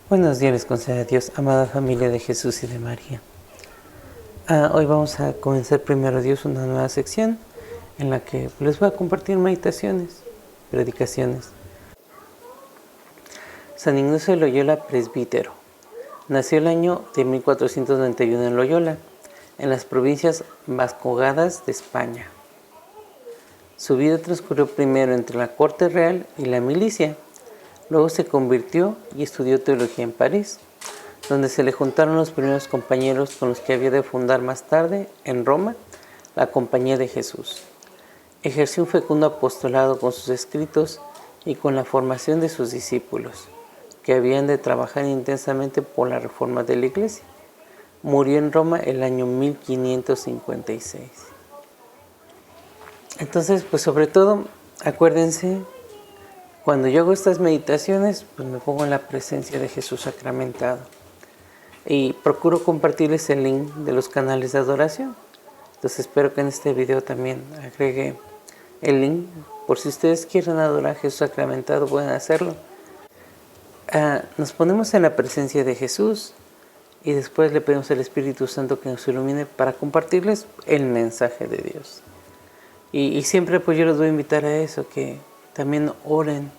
Buenos días, les conceda Dios, amada familia de Jesús y de María. Hoy vamos a comenzar primero Dios una nueva sección en la que les voy a compartir meditaciones, predicaciones. San Ignacio de Loyola, presbítero. Nació el año de 1491 en Loyola, en las provincias vascongadas de España. Su vida transcurrió primero entre la corte real y la milicia. Luego se convirtió y estudió teología en París, donde se le juntaron los primeros compañeros con los que había de fundar más tarde, en Roma, la Compañía de Jesús. Ejerció un fecundo apostolado con sus escritos y con la formación de sus discípulos, que habían de trabajar intensamente por la reforma de la Iglesia. Murió en Roma el año 1556. Entonces, pues sobre todo, acuérdense, cuando yo hago estas meditaciones, pues me pongo en la presencia de Jesús sacramentado. Y procuro compartirles el link de los canales de adoración. Entonces espero que en este video también agregue el link. Por si ustedes quieren adorar a Jesús sacramentado, pueden hacerlo. Nos ponemos en la presencia de Jesús y después le pedimos al Espíritu Santo que nos ilumine para compartirles el mensaje de Dios. Y siempre pues yo les voy a invitar a eso, que también oren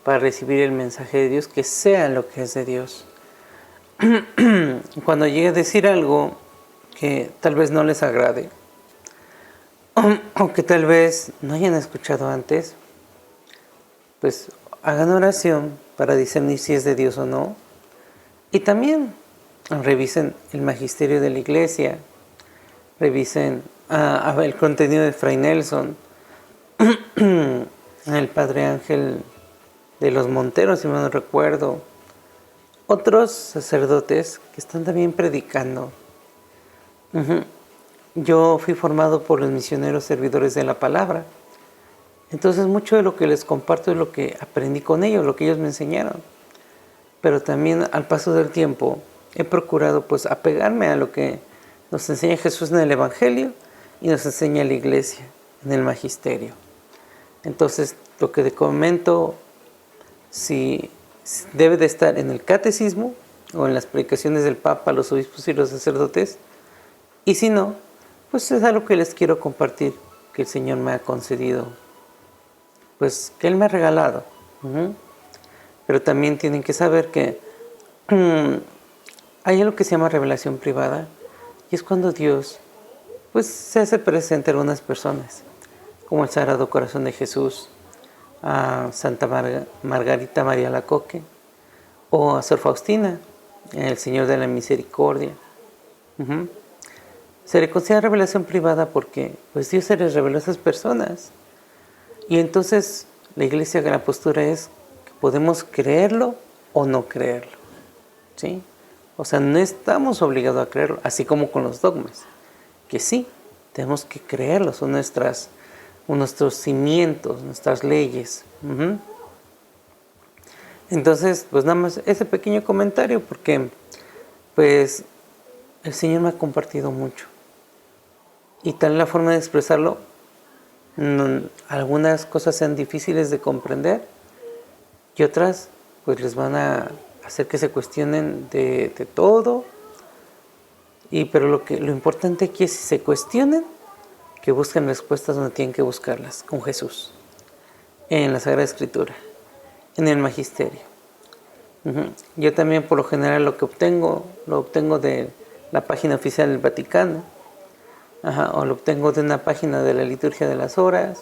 para recibir el mensaje de Dios, que sea lo que es de Dios. Cuando llegue a decir algo que tal vez no les agrade, o que tal vez no hayan escuchado antes, pues hagan oración para discernir si es de Dios o no. Y también revisen el magisterio de la Iglesia, revisen el contenido de Fray Nelson, el Padre Ángel de los Monteros, si mal no recuerdo, otros sacerdotes que están también predicando. Yo fui formado por los misioneros servidores de la palabra. Entonces mucho de lo que les comparto es lo que aprendí con ellos, lo que ellos me enseñaron. Pero también al paso del tiempo he procurado pues apegarme a lo que nos enseña Jesús en el Evangelio y nos enseña la Iglesia en el magisterio. Entonces lo que te comento, si debe de estar en el catecismo o en las predicaciones del Papa, los obispos y los sacerdotes, y si no, pues es algo que les quiero compartir, que el Señor me ha concedido, pues que Él me ha regalado. Pero también tienen que saber que hay algo que se llama revelación privada, y es cuando Dios pues se hace presente a algunas personas, como el Sagrado Corazón de Jesús, a Santa Margarita María Alacoque, o a Sor Faustina, el Señor de la Misericordia. Se le considera revelación privada porque pues Dios se les reveló a esas personas. Y entonces la Iglesia, la postura es que podemos creerlo o no creerlo, ¿sí? O sea, no estamos obligados a creerlo, así como con los dogmas, que sí, tenemos que creerlo, son nuestros cimientos, nuestras leyes. Entonces, pues nada más ese pequeño comentario, porque pues el Señor me ha compartido mucho. Y tal la forma de expresarlo, algunas cosas sean difíciles de comprender y otras pues les van a hacer que se cuestionen de todo. Pero lo importante aquí es, si se cuestionan, que busquen respuestas donde tienen que buscarlas, con Jesús, en la Sagrada Escritura, en el magisterio. Yo también por lo general lo obtengo de la página oficial del Vaticano, o lo obtengo de una página de la Liturgia de las Horas.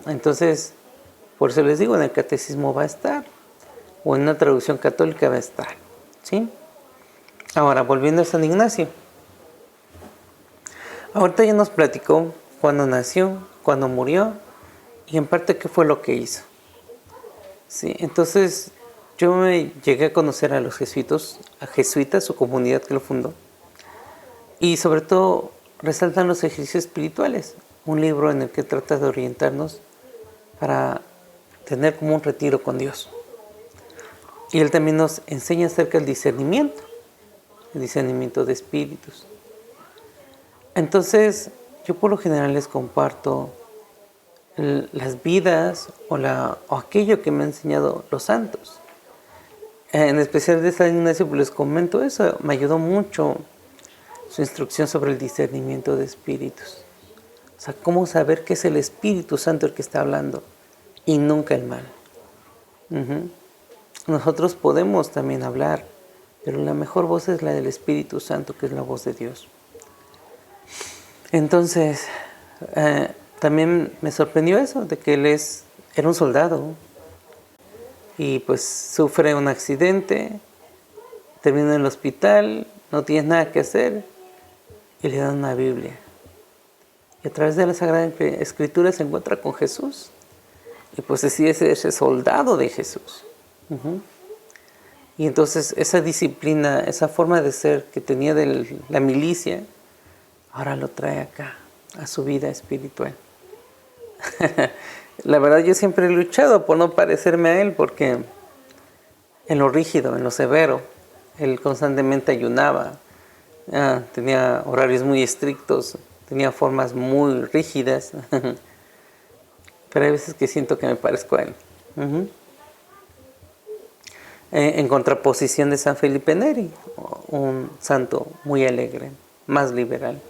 Entonces, por eso les digo, en el Catecismo va a estar, o en una traducción católica va a estar, ¿sí? Ahora, volviendo a San Ignacio. Ahorita ya nos platicó cuándo nació, cuándo murió y en parte qué fue lo que hizo. Sí, entonces yo me llegué a conocer a los jesuitas, su comunidad que lo fundó, y sobre todo resaltan los ejercicios espirituales, un libro en el que trata de orientarnos para tener como un retiro con Dios. Y él también nos enseña acerca del discernimiento de espíritus. Entonces, yo por lo general les comparto las vidas o aquello que me han enseñado los santos. En especial de San Ignacio, pues les comento eso, me ayudó mucho su instrucción sobre el discernimiento de espíritus. O sea, cómo saber que es el Espíritu Santo el que está hablando y nunca el mal. Nosotros podemos también hablar, pero la mejor voz es la del Espíritu Santo, que es la voz de Dios. Entonces, también me sorprendió eso, de que él era un soldado y pues sufre un accidente, termina en el hospital, no tiene nada que hacer y le dan una Biblia. Y a través de la Sagrada Escritura se encuentra con Jesús y pues decide ser ese soldado de Jesús. Y entonces esa disciplina, esa forma de ser que tenía de la milicia, ahora lo trae acá, a su vida espiritual. La verdad yo siempre he luchado por no parecerme a él, porque en lo rígido, en lo severo, él constantemente ayunaba, tenía horarios muy estrictos, tenía formas muy rígidas, pero hay veces que siento que me parezco a él. En contraposición de San Felipe Neri, un santo muy alegre, más liberal,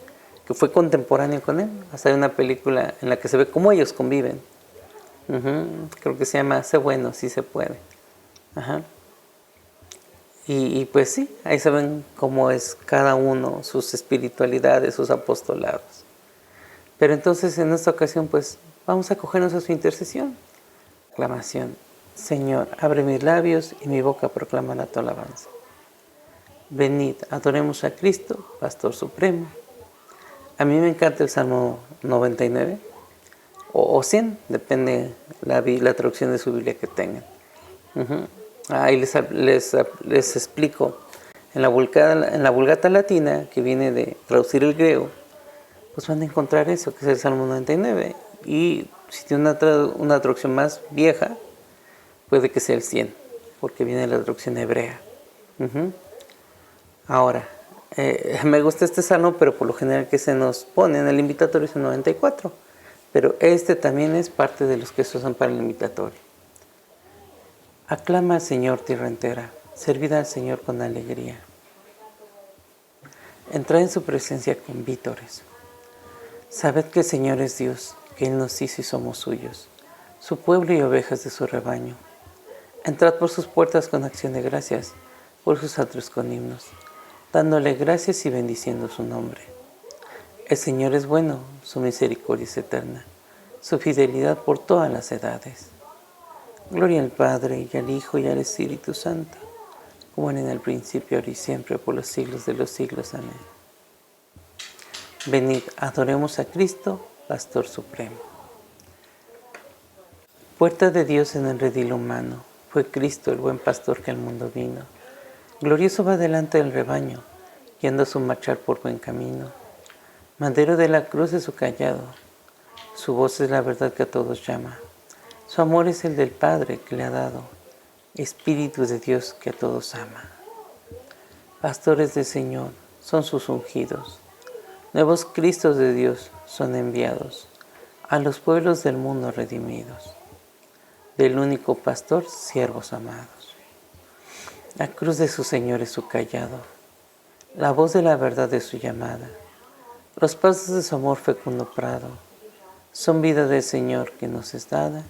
que fue contemporáneo con él. Hasta hay una película en la que se ve cómo ellos conviven. Creo que se llama Sé bueno, si se puede. Y pues sí, ahí se ven cómo es cada uno, sus espiritualidades, sus apostolados. Pero entonces en esta ocasión pues vamos a acogernos a su intercesión. Aclamación. Señor, abre mis labios y mi boca proclamará tu alabanza. Venid, adoremos a Cristo, Pastor Supremo. A mí me encanta el Salmo 99 o 100, depende la traducción de su Biblia que tengan. Ahí les explico. En la Vulgata Latina, que viene de traducir el griego, pues van a encontrar eso, que es el Salmo 99. Y si tiene una traducción más vieja, puede que sea el 100, porque viene de la traducción hebrea. Ahora, me gusta este salmo, pero por lo general que se nos pone en el invitatorio es el 94. Pero este también es parte de los que se usan para el invitatorio. Aclama al Señor tierra entera, servid al Señor con alegría. Entrad en su presencia con vítores. Sabed que el Señor es Dios, que Él nos hizo y somos suyos, su pueblo y ovejas de su rebaño. Entrad por sus puertas con acción de gracias, por sus atrios con himnos, dándole gracias y bendiciendo su nombre. El Señor es bueno, su misericordia es eterna, su fidelidad por todas las edades. Gloria al Padre, y al Hijo, y al Espíritu Santo, como era en el principio, ahora y siempre, por los siglos de los siglos. Amén. Venid, adoremos a Cristo, Pastor Supremo. Puerta de Dios en el redil humano, fue Cristo el buen pastor que al mundo vino. Glorioso va delante del rebaño, guiando a su marchar por buen camino. Madero de la cruz es su callado, su voz es la verdad que a todos llama. Su amor es el del Padre que le ha dado, Espíritu de Dios que a todos ama. Pastores del Señor son sus ungidos, nuevos Cristos de Dios son enviados, a los pueblos del mundo redimidos. Del único pastor, siervos amados. La cruz de su Señor es su callado, la voz de la verdad es su llamada. Los pasos de su amor fecundo prado, son vida del Señor que nos es dada.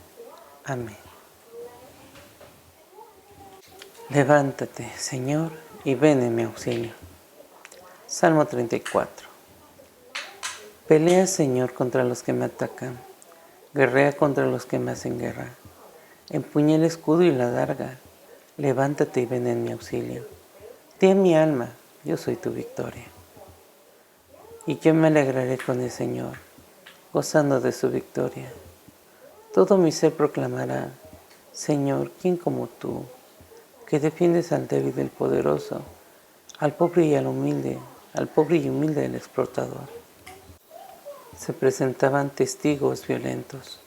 Amén. Levántate, Señor, y ven en mi auxilio. Salmo 34. Pelea, Señor, contra los que me atacan, guerrea contra los que me hacen guerra. Empuña el escudo y la daga, levántate y ven en mi auxilio. Di a mi alma, yo soy tu victoria. Y yo me alegraré con el Señor, gozando de su victoria. Todo mi ser proclamará, Señor, ¿quién como tú? Que defiendes al débil del poderoso, al pobre y humilde del explotador. Se presentaban testigos violentos.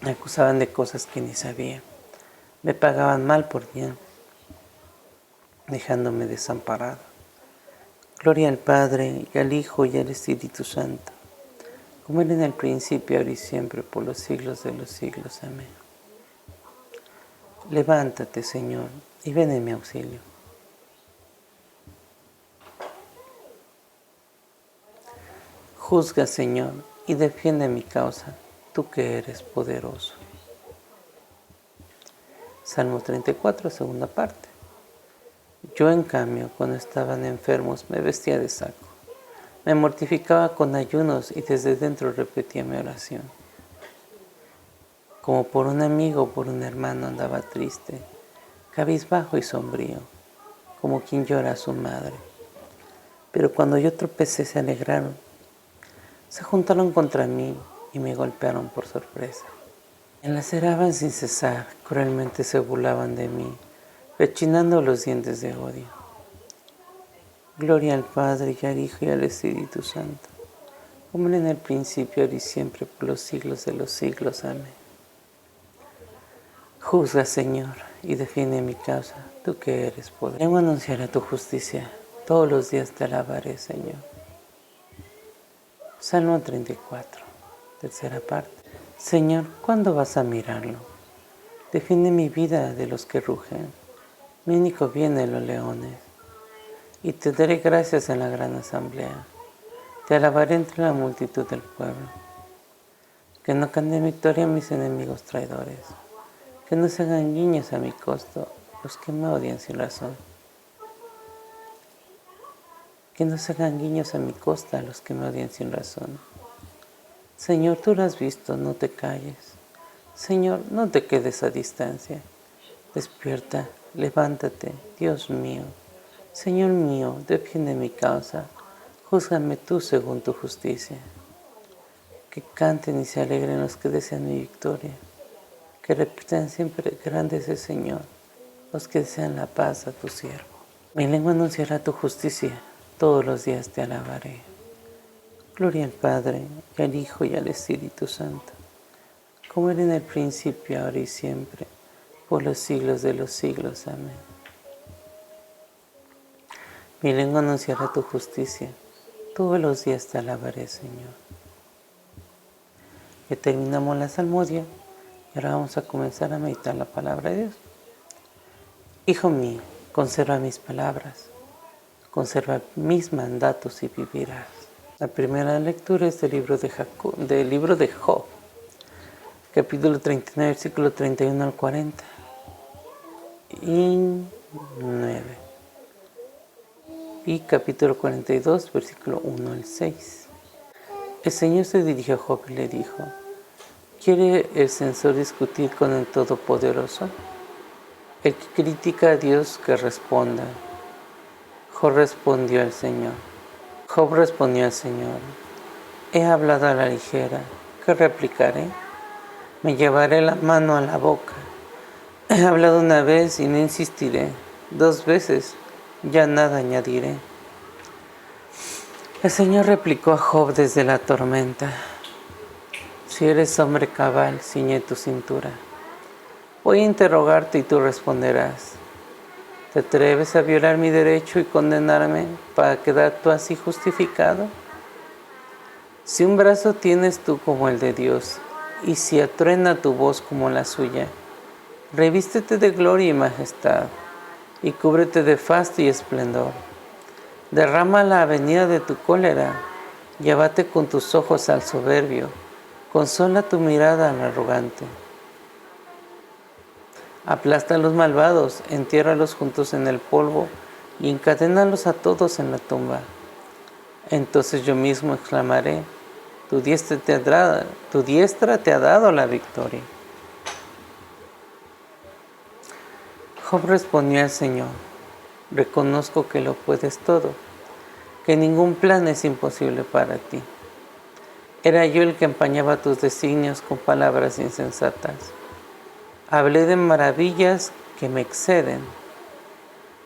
Me acusaban de cosas que ni sabía. Me pagaban mal por bien, dejándome desamparado. Gloria al Padre, y al Hijo, y al Espíritu Santo, como era en el principio, ahora y siempre, por los siglos de los siglos. Amén. Levántate, Señor, y ven en mi auxilio. Juzga, Señor, y defiende mi causa, tú que eres poderoso. Salmo 34, segunda parte. Yo, en cambio, cuando estaban enfermos, me vestía de saco. Me mortificaba con ayunos y desde dentro repetía mi oración. Como por un amigo o por un hermano andaba triste, cabizbajo y sombrío, como quien llora a su madre. Pero cuando yo tropecé se alegraron, se juntaron contra mí y me golpearon por sorpresa. Me laceraban sin cesar, cruelmente se burlaban de mí, rechinando los dientes de odio. Gloria al Padre, y al Hijo, y al Espíritu Santo, como era en el principio, ahora y siempre, por los siglos de los siglos. Amén. Juzga, Señor, y defiende mi causa, tú que eres poderoso. Vengo a anunciar tu justicia, todos los días te alabaré, Señor. Salmo 34, tercera parte. Señor, ¿cuándo vas a mirarlo? Defiende mi vida de los que rugen, mi único bien de los leones. Y te daré gracias en la gran asamblea, te alabaré entre la multitud del pueblo. Que no canten victoria mis enemigos traidores, que no se hagan guiños a mi costo los que me odian sin razón. Que no se hagan guiños a mi costa los que me odian sin razón. Señor, tú lo has visto, no te calles. Señor, no te quedes a distancia. Despierta, levántate, Dios mío. Señor mío, defiende mi causa. Júzgame tú según tu justicia. Que canten y se alegren los que desean mi victoria. Que repitan siempre, grande es el Señor, los que desean la paz a tu siervo. Mi lengua anunciará tu justicia, todos los días te alabaré. Gloria al Padre, y al Hijo, y al Espíritu Santo, como era en el principio, ahora y siempre, por los siglos de los siglos. Amén. Mi lengua anunciará tu justicia, todos los días te alabaré, Señor. Ya terminamos la salmodia y ahora vamos a comenzar a meditar la palabra de Dios. Hijo mío, conserva mis palabras, conserva mis mandatos y vivirás. La primera lectura es del libro de Job, capítulo 39, versículo 31 al 40 y 9. Y capítulo 42, versículo 1 al 6. El Señor se dirigió a Job y le dijo: ¿Quiere el censor discutir con el Todopoderoso? El que critica a Dios, que responda. Job respondió al Señor. He hablado a la ligera, ¿qué replicaré? Me llevaré la mano a la boca. He hablado una vez y no insistiré, 2 veces, ya nada añadiré. El Señor replicó a Job desde la tormenta: Si eres hombre cabal, ciñe tu cintura. Voy a interrogarte y tú responderás. ¿Te atreves a violar mi derecho y condenarme para quedar tú así justificado? Si un brazo tienes tú como el de Dios, y si atruena tu voz como la suya, revístete de gloria y majestad, y cúbrete de fasto y esplendor. Derrama la avenida de tu cólera, y abate con tus ojos al soberbio, consola tu mirada al arrogante. Aplasta a los malvados, entiérralos juntos en el polvo, y encadénalos a todos en la tumba. Entonces yo mismo exclamaré: tu diestra te ha dado la victoria. Job respondió al Señor: reconozco que lo puedes todo, que ningún plan es imposible para ti. Era yo el que empañaba tus designios con palabras insensatas. Hablé de maravillas que me exceden,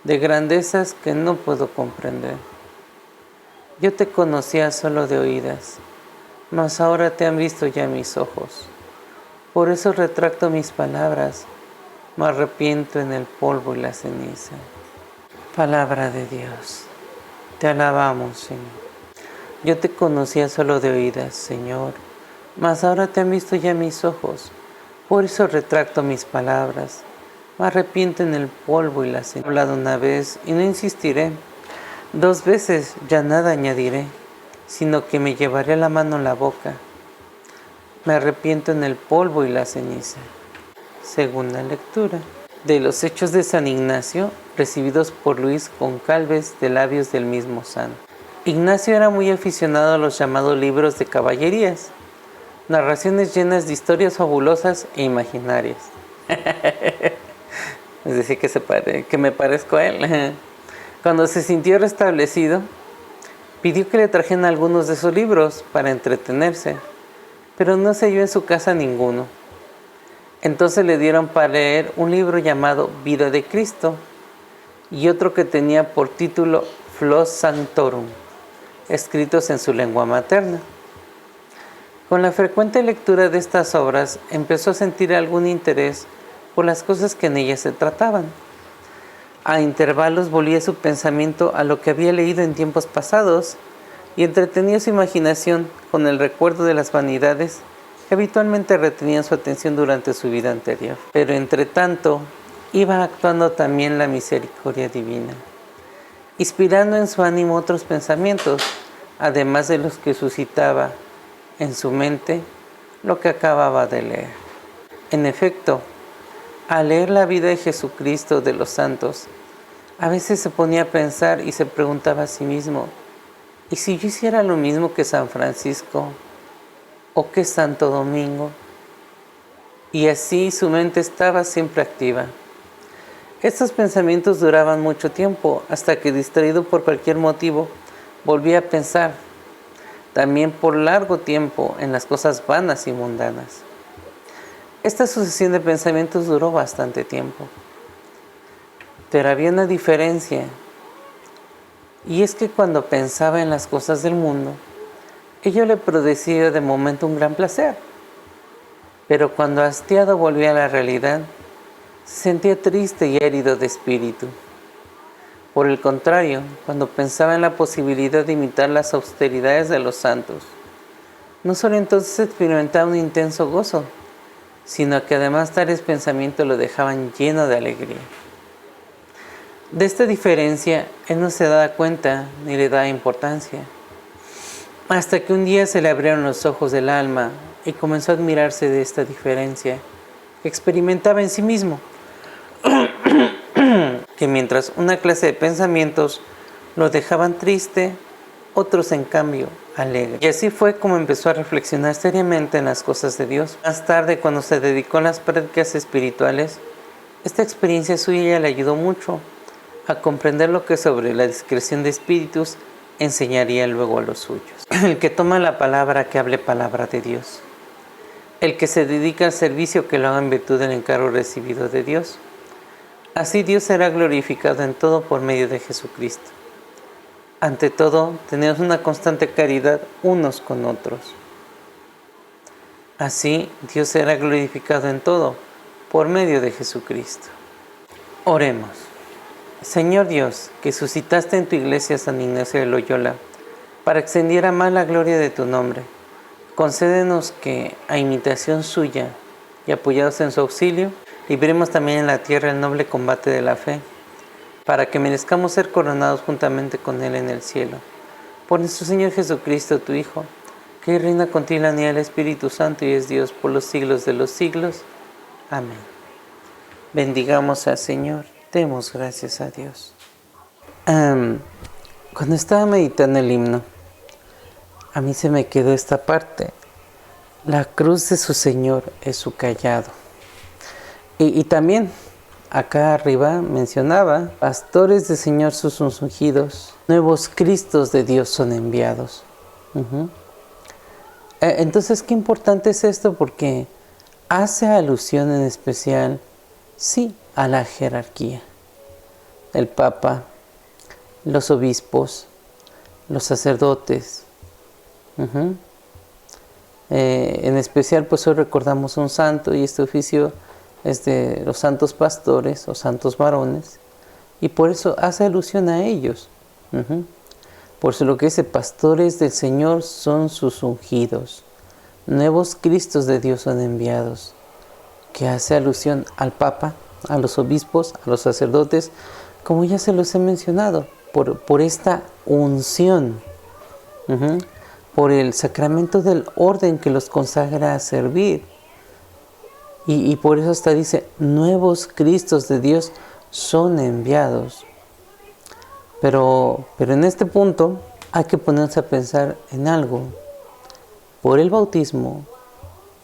de grandezas que no puedo comprender. Yo te conocía solo de oídas, mas ahora te han visto ya mis ojos. Por eso retracto mis palabras, me arrepiento en el polvo y la ceniza. Palabra de Dios, te alabamos, Señor. Yo te conocía solo de oídas, Señor, mas ahora te han visto ya mis ojos. Por eso retracto mis palabras, Me arrepiento en el polvo y la ceniza. He hablado una vez y no insistiré. 2 veces ya nada añadiré, sino que me llevaré la mano en la boca. Me arrepiento en el polvo y la ceniza. Segunda lectura. De los Hechos de San Ignacio, recibidos por Luis Goncalves de labios del mismo santo. Ignacio era muy aficionado a los llamados libros de caballerías, narraciones llenas de historias fabulosas e imaginarias. Es decir, que me parezco a él. Cuando se sintió restablecido, pidió que le trajeran algunos de sus libros para entretenerse, pero no se halló en su casa ninguno. Entonces le dieron para leer un libro llamado Vida de Cristo y otro que tenía por título Flos Sanctorum, escritos en su lengua materna. Con la frecuente lectura de estas obras empezó a sentir algún interés por las cosas que en ellas se trataban. A intervalos volvía su pensamiento a lo que había leído en tiempos pasados y entretenía su imaginación con el recuerdo de las vanidades que habitualmente retenían su atención durante su vida anterior. Pero entre tanto, iba actuando también la misericordia divina, inspirando en su ánimo otros pensamientos, además de los que suscitaba en su mente lo que acababa de leer. En efecto, al leer la vida de Jesucristo de los santos, a veces se ponía a pensar y se preguntaba a sí mismo, ¿y si yo hiciera lo mismo que San Francisco o que Santo Domingo? Y así su mente estaba siempre activa. Estos pensamientos duraban mucho tiempo, hasta que, distraído por cualquier motivo, volvía a pensar, también por largo tiempo, en las cosas vanas y mundanas. Esta sucesión de pensamientos duró bastante tiempo. Pero había una diferencia, y es que cuando pensaba en las cosas del mundo, ello le producía de momento un gran placer. Pero cuando hastiado volvía a la realidad, se sentía triste y herido de espíritu. Por el contrario, cuando pensaba en la posibilidad de imitar las austeridades de los santos, no solo entonces experimentaba un intenso gozo, sino que además tales pensamientos lo dejaban lleno de alegría. De esta diferencia, él no se daba cuenta ni le daba importancia, hasta que un día se le abrieron los ojos del alma y comenzó a admirarse de esta diferencia que experimentaba en sí mismo, que mientras una clase de pensamientos lo dejaban triste, otros en cambio alegre. Y así fue como empezó a reflexionar seriamente en las cosas de Dios. Más tarde, cuando se dedicó a las prácticas espirituales, esta experiencia suya le ayudó mucho a comprender lo que sobre la discreción de espíritus enseñaría luego a los suyos. El que toma la palabra, que hable palabra de Dios. El que se dedica al servicio, que lo haga en virtud del encargo recibido de Dios. Así Dios será glorificado en todo por medio de Jesucristo. Ante todo, tenemos una constante caridad unos con otros. Así Dios será glorificado en todo por medio de Jesucristo. Oremos. Señor Dios, que suscitaste en tu iglesia a San Ignacio de Loyola para que extendiera más la gloria de tu nombre, concédenos que, a imitación suya y apoyados en su auxilio, libremos también en la tierra el noble combate de la fe, para que merezcamos ser coronados juntamente con Él en el cielo. Por nuestro Señor Jesucristo, tu Hijo, que reina contigo en la unidad del Espíritu Santo y es Dios por los siglos de los siglos. Amén. Bendigamos al Señor. Demos gracias a Dios. Cuando estaba meditando el himno, a mí se me quedó esta parte. La cruz de su Señor es su cayado. Y también acá arriba mencionaba, pastores del Señor sus ungidos, nuevos Cristos de Dios son enviados. Entonces, qué importante es esto, porque hace alusión en especial, sí, a la jerarquía. El Papa, los obispos, los sacerdotes. En especial, pues hoy recordamos un santo, y este oficio es de los santos pastores o santos varones, y por eso hace alusión a ellos. Por eso lo que dice, pastores del Señor son sus ungidos, nuevos Cristos de Dios son enviados, que hace alusión al Papa, a los obispos, a los sacerdotes, como ya se los he mencionado, por esta unción, por el sacramento del orden que los consagra a servir. Y por eso hasta dice, nuevos Cristos de Dios son enviados. Pero en este punto hay que ponerse a pensar en algo. Por el bautismo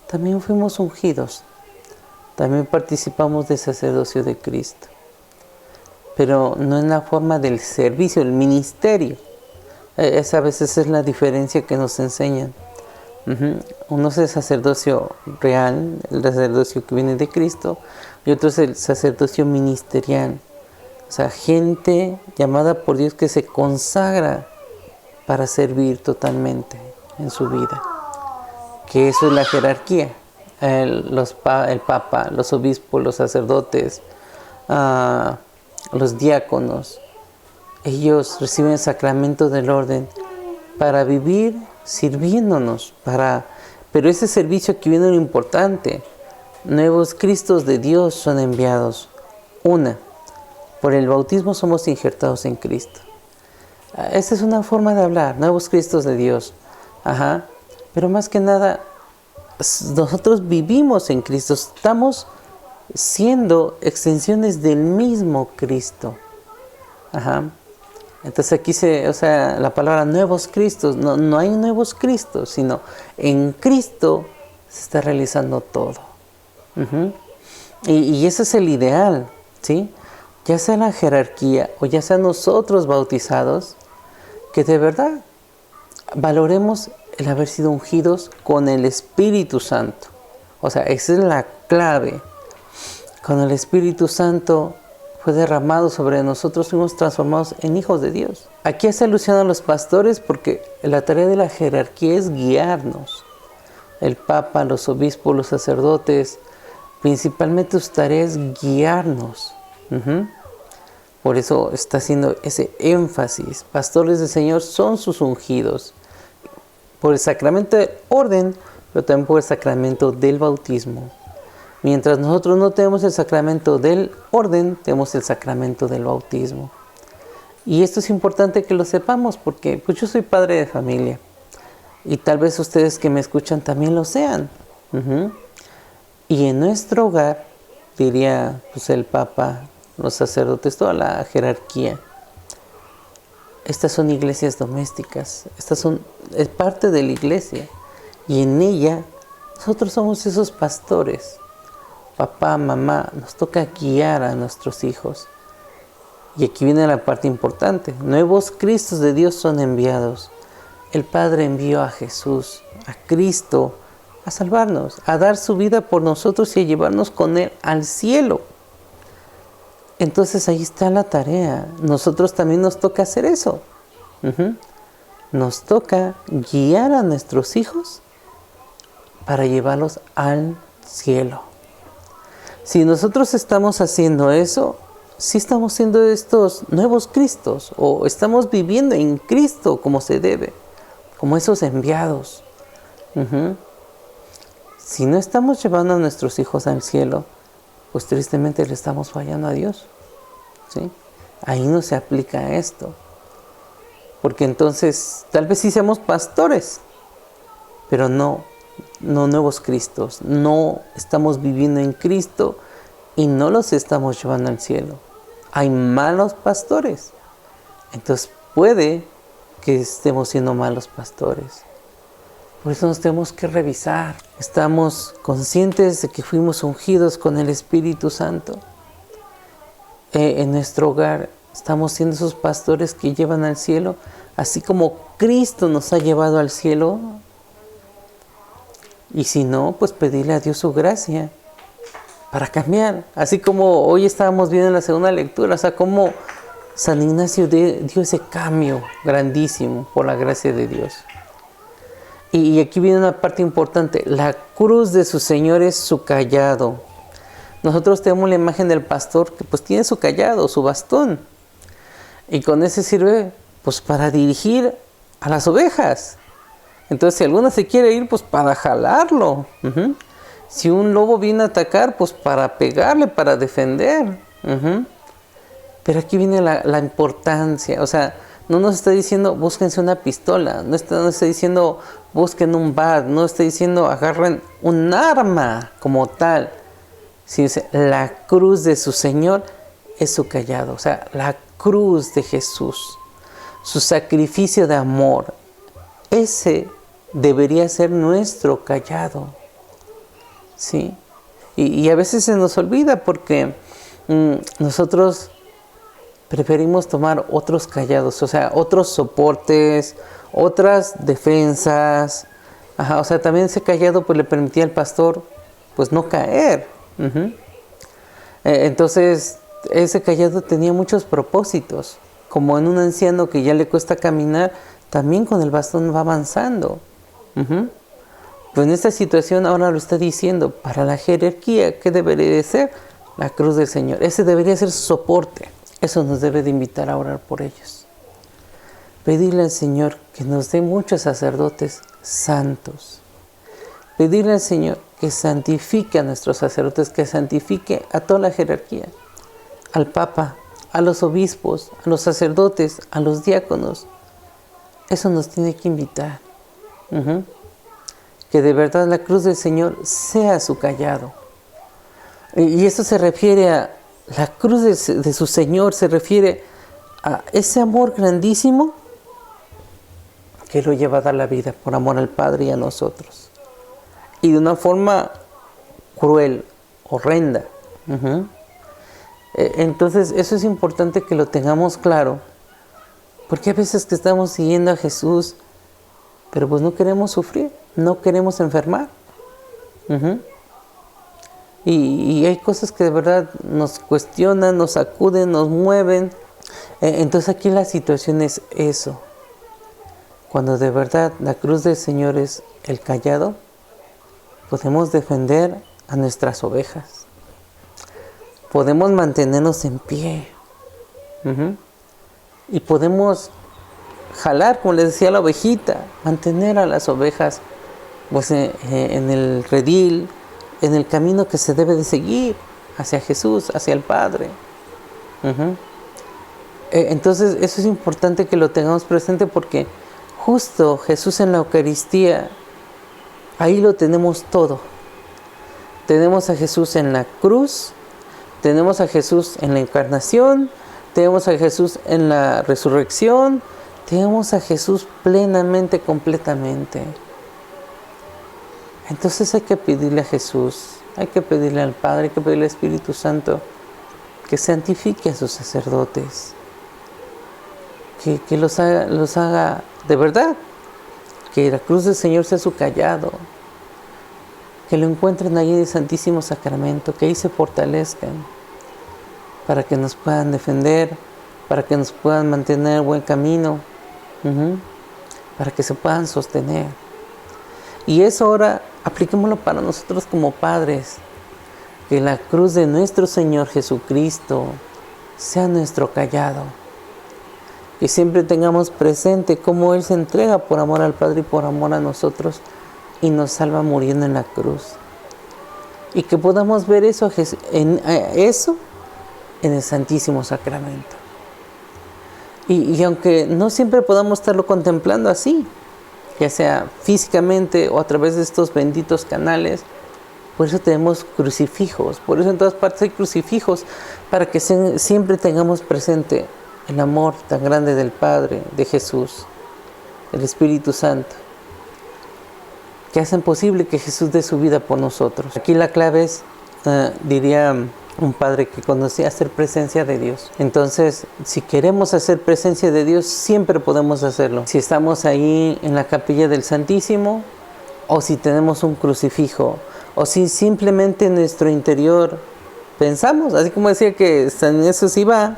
también fuimos ungidos, también participamos del sacerdocio de Cristo, pero no en la forma del servicio, el ministerio. Esa a veces es la diferencia que nos enseñan. Uno es el sacerdocio real, el sacerdocio que viene de Cristo, y otro es el sacerdocio ministerial. O sea, gente llamada por Dios que se consagra para servir totalmente en su vida. Que eso es la jerarquía. El Papa, los obispos, los sacerdotes, los diáconos, ellos reciben el sacramento del orden para vivir sirviéndonos. Pero ese servicio aquí viene lo importante. Nuevos Cristos de Dios son enviados. Por el bautismo somos injertados en Cristo. Esa es una forma de hablar, nuevos Cristos de Dios. Pero más que nada, nosotros vivimos en Cristo, estamos siendo extensiones del mismo Cristo. Entonces aquí la palabra nuevos Cristos, no hay nuevos Cristos, sino en Cristo se está realizando todo. Y ese es el ideal, ¿sí? Ya sea la jerarquía o ya sea nosotros bautizados, que de verdad valoremos el haber sido ungidos con el Espíritu Santo. O sea, esa es la clave. Cuando el Espíritu Santo fue derramado sobre nosotros, fuimos transformados en hijos de Dios. Aquí hace alusión a los pastores porque la tarea de la jerarquía es guiarnos. El Papa, los obispos, los sacerdotes, principalmente su tarea es guiarnos. Por eso está haciendo ese énfasis. Pastores del Señor son sus ungidos. Por el sacramento del orden, pero también por el sacramento del bautismo. Mientras nosotros no tenemos el sacramento del orden, tenemos el sacramento del bautismo. Y esto es importante que lo sepamos porque pues yo soy padre de familia. Y tal vez ustedes que me escuchan también lo sean. Y en nuestro hogar, diría pues, el Papa, los sacerdotes, toda la jerarquía, estas son iglesias domésticas, es parte de la iglesia. Y en ella, nosotros somos esos pastores. Papá, mamá, nos toca guiar a nuestros hijos. Y aquí viene la parte importante. Nuevos Cristos de Dios son enviados. El Padre envió a Jesús, a Cristo, a salvarnos, a dar su vida por nosotros y a llevarnos con Él al cielo. Entonces ahí está la tarea. Nosotros también nos toca hacer eso. Nos toca guiar a nuestros hijos para llevarlos al cielo. Si nosotros estamos haciendo eso, sí estamos siendo estos nuevos Cristos, o estamos viviendo en Cristo como se debe, como esos enviados. Si no estamos llevando a nuestros hijos al cielo, pues tristemente le estamos fallando a Dios. ¿Sí? Ahí no se aplica esto. Porque entonces, tal vez sí seamos pastores, pero no nuevos Cristos. No estamos viviendo en Cristo y no los estamos llevando al cielo. Hay malos pastores. Entonces puede que estemos siendo malos pastores. Por eso nos tenemos que revisar. Estamos conscientes de que fuimos ungidos con el Espíritu Santo. En nuestro hogar estamos siendo esos pastores que llevan al cielo, así como Cristo nos ha llevado al cielo. Y si no, pues pedirle a Dios su gracia para cambiar. Así como hoy estábamos viendo en la segunda lectura, o sea, como San Ignacio dio ese cambio grandísimo por la gracia de Dios. Y aquí viene una parte importante. La cruz de su Señor es su cayado. Nosotros tenemos la imagen del pastor que pues tiene su cayado, su bastón. Y con ese sirve pues para dirigir a las ovejas. Entonces si alguna se quiere ir, pues para jalarlo. Si un lobo viene a atacar, pues para pegarle, para defender. Pero aquí viene la importancia. O sea, no nos está diciendo búsquense una pistola, no está diciendo busquen un bat, no está diciendo agarren un arma como tal. Si dice la cruz de su Señor es su callado. O sea, la cruz de Jesús, su sacrificio de amor, ese debería ser nuestro callado. ¿Sí? Y a veces se nos olvida porque nosotros preferimos tomar otros callados, o sea, otros soportes, otras defensas. O sea, también ese callado pues le permitía al pastor pues no caer. Entonces, ese callado tenía muchos propósitos. Como en un anciano que ya le cuesta caminar, también con el bastón va avanzando. Pues en esta situación ahora lo está diciendo, para la jerarquía, ¿qué debería de ser? La cruz del Señor. Ese debería ser su soporte. Eso nos debe de invitar a orar por ellos. Pedirle al Señor que nos dé muchos sacerdotes santos. Pedirle al Señor que santifique a nuestros sacerdotes, que santifique a toda la jerarquía, al Papa, a los obispos, a los sacerdotes, a los diáconos. Eso nos tiene que invitar. Que de verdad la cruz del Señor sea su callado. Y esto se refiere a la cruz de su Señor, se refiere a ese amor grandísimo que lo lleva a dar la vida por amor al Padre y a nosotros. Y de una forma cruel, horrenda. Entonces eso es importante que lo tengamos claro, porque a veces que estamos siguiendo a Jesús, pero pues no queremos sufrir, no queremos enfermar. Y hay cosas que de verdad nos cuestionan, nos sacuden, nos mueven. Entonces aquí la situación es eso. Cuando de verdad la cruz del Señor es el callado, podemos defender a nuestras ovejas. Podemos mantenernos en pie. Y podemos jalar, como les decía la ovejita, mantener a las ovejas pues, en el redil, en el camino que se debe de seguir hacia Jesús, hacia el Padre. Entonces eso es importante que lo tengamos presente, porque justo Jesús en la Eucaristía, ahí lo tenemos todo. Tenemos a Jesús en la cruz, tenemos a Jesús en la encarnación, tenemos a Jesús en la resurrección, tenemos a Jesús plenamente, completamente. Entonces hay que pedirle a Jesús, hay que pedirle al Padre, hay que pedirle al Espíritu Santo que santifique a sus sacerdotes, que los haga de verdad, que la cruz del Señor sea su callado, que lo encuentren ahí en el Santísimo Sacramento, que ahí se fortalezcan para que nos puedan defender, para que nos puedan mantener en buen camino, para que se puedan sostener. Y eso ahora apliquémoslo para nosotros como padres, que la cruz de nuestro Señor Jesucristo sea nuestro callado, que siempre tengamos presente cómo Él se entrega por amor al Padre y por amor a nosotros y nos salva muriendo en la cruz, y que podamos ver eso en el Santísimo Sacramento. Y aunque no siempre podamos estarlo contemplando así, ya sea físicamente o a través de estos benditos canales, por eso tenemos crucifijos, por eso en todas partes hay crucifijos, para que siempre tengamos presente el amor tan grande del Padre, de Jesús, del Espíritu Santo, que hacen posible que Jesús dé su vida por nosotros. Aquí la clave es, diría un padre que conocía, hacer presencia de Dios. Entonces, si queremos hacer presencia de Dios, siempre podemos hacerlo. Si estamos ahí en la capilla del Santísimo, o si tenemos un crucifijo, o si simplemente en nuestro interior pensamos, así como decía que San Jesús iba,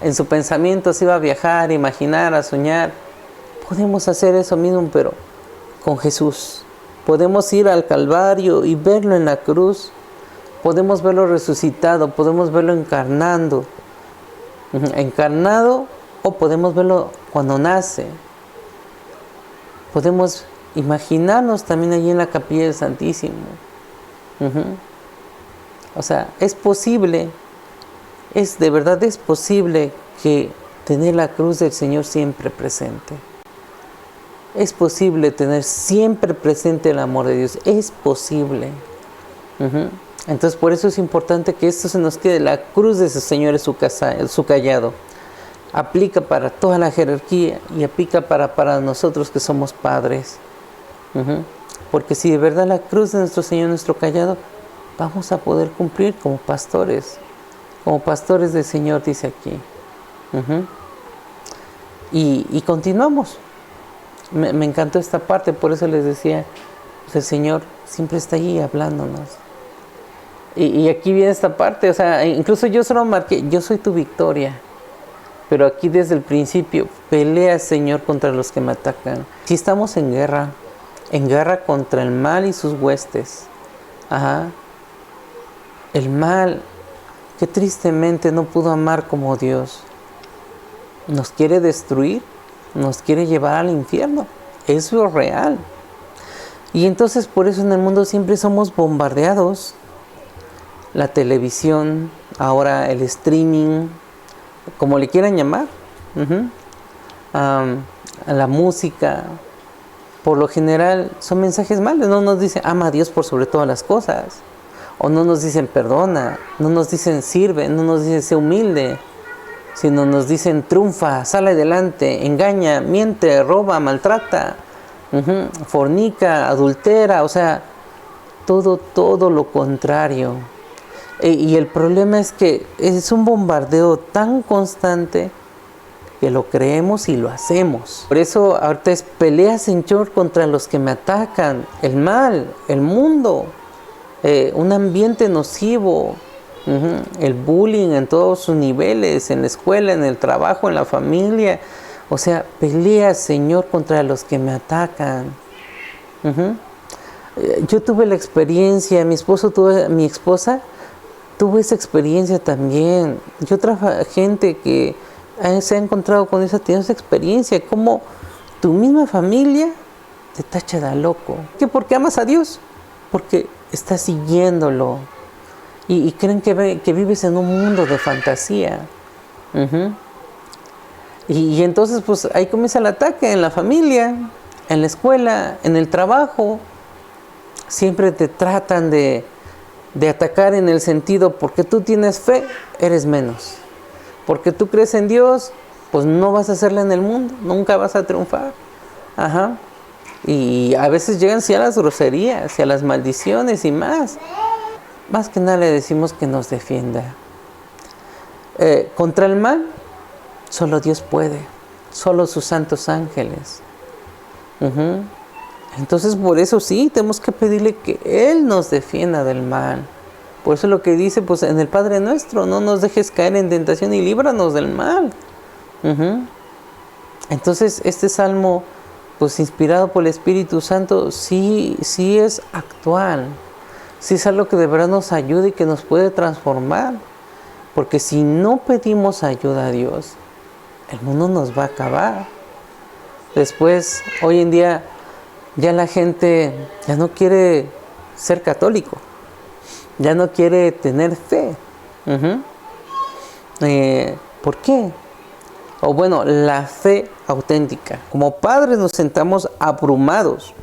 en su pensamiento se iba a viajar, a imaginar, a soñar, podemos hacer eso mismo, pero con Jesús. Podemos ir al Calvario y verlo en la cruz. Podemos verlo resucitado, podemos verlo encarnado, o podemos verlo cuando nace. Podemos imaginarnos también allí en la capilla del Santísimo. Ujú. O sea, es posible, de verdad es posible que tener la cruz del Señor siempre presente. Es posible tener siempre presente el amor de Dios. Es posible. Ujú. Entonces, por eso es importante que esto se nos quede. La cruz de ese Señor es su callado. Aplica para toda la jerarquía y aplica para nosotros que somos padres. Ujú. Porque si de verdad la cruz de nuestro Señor es nuestro callado, vamos a poder cumplir como pastores del Señor, dice aquí. Ujú. Y continuamos. Me encantó esta parte, por eso les decía, pues el Señor siempre está allí hablándonos. Y aquí viene esta parte, o sea, incluso yo solo marqué, yo soy tu victoria. Pero aquí desde el principio, pelea, Señor, contra los que me atacan. Si estamos en guerra contra el mal y sus huestes. Ajá. El mal, que tristemente no pudo amar como Dios. Nos quiere destruir, nos quiere llevar al infierno. Eso es real. Y entonces por eso en el mundo siempre somos bombardeados. La televisión, ahora el streaming, como le quieran llamar, la música, por lo general son mensajes malos. No nos dicen ama a Dios por sobre todas las cosas, o no nos dicen perdona, no nos dicen sirve, no nos dicen sé humilde, sino nos dicen triunfa, sale adelante, engaña, miente, roba, maltrata, fornica, adultera, o sea, todo lo contrario. Y el problema es que es un bombardeo tan constante que lo creemos y lo hacemos. Por eso ahorita es pelea, Señor, contra los que me atacan, el mal, el mundo, un ambiente nocivo, el bullying en todos sus niveles, en la escuela, en el trabajo, en la familia. O sea, pelea, Señor, contra los que me atacan. Yo tuve la experiencia, mi esposa tuvo esa experiencia también. Yo trabajo gente que se ha encontrado con esa experiencia, como tu misma familia te tacha de loco. ¿Qué? ¿Porque amas a Dios? Porque estás siguiéndolo. Y creen que vives en un mundo de fantasía. Y entonces pues ahí comienza el ataque en la familia, en la escuela, en el trabajo. Siempre te tratan de atacar en el sentido, porque tú tienes fe, eres menos. Porque tú crees en Dios, pues no vas a hacerla en el mundo, nunca vas a triunfar. Y a veces llegan sí a las groserías, y a las maldiciones y más. Más que nada le decimos que nos defienda. Contra el mal, solo Dios puede, solo sus santos ángeles. Entonces por eso sí, tenemos que pedirle que Él nos defienda del mal. Por eso lo que dice pues en el Padre Nuestro, no nos dejes caer en tentación y líbranos del mal. Entonces este salmo, pues inspirado por el Espíritu Santo, sí es actual. Sí es algo que de verdad nos ayuda y que nos puede transformar. Porque si no pedimos ayuda a Dios, el mundo nos va a acabar. Después, hoy en día, ya la gente ya no quiere ser católico, ya no quiere tener fe. ¿Por qué? O bueno, la fe auténtica. Como padres nos sentamos abrumados.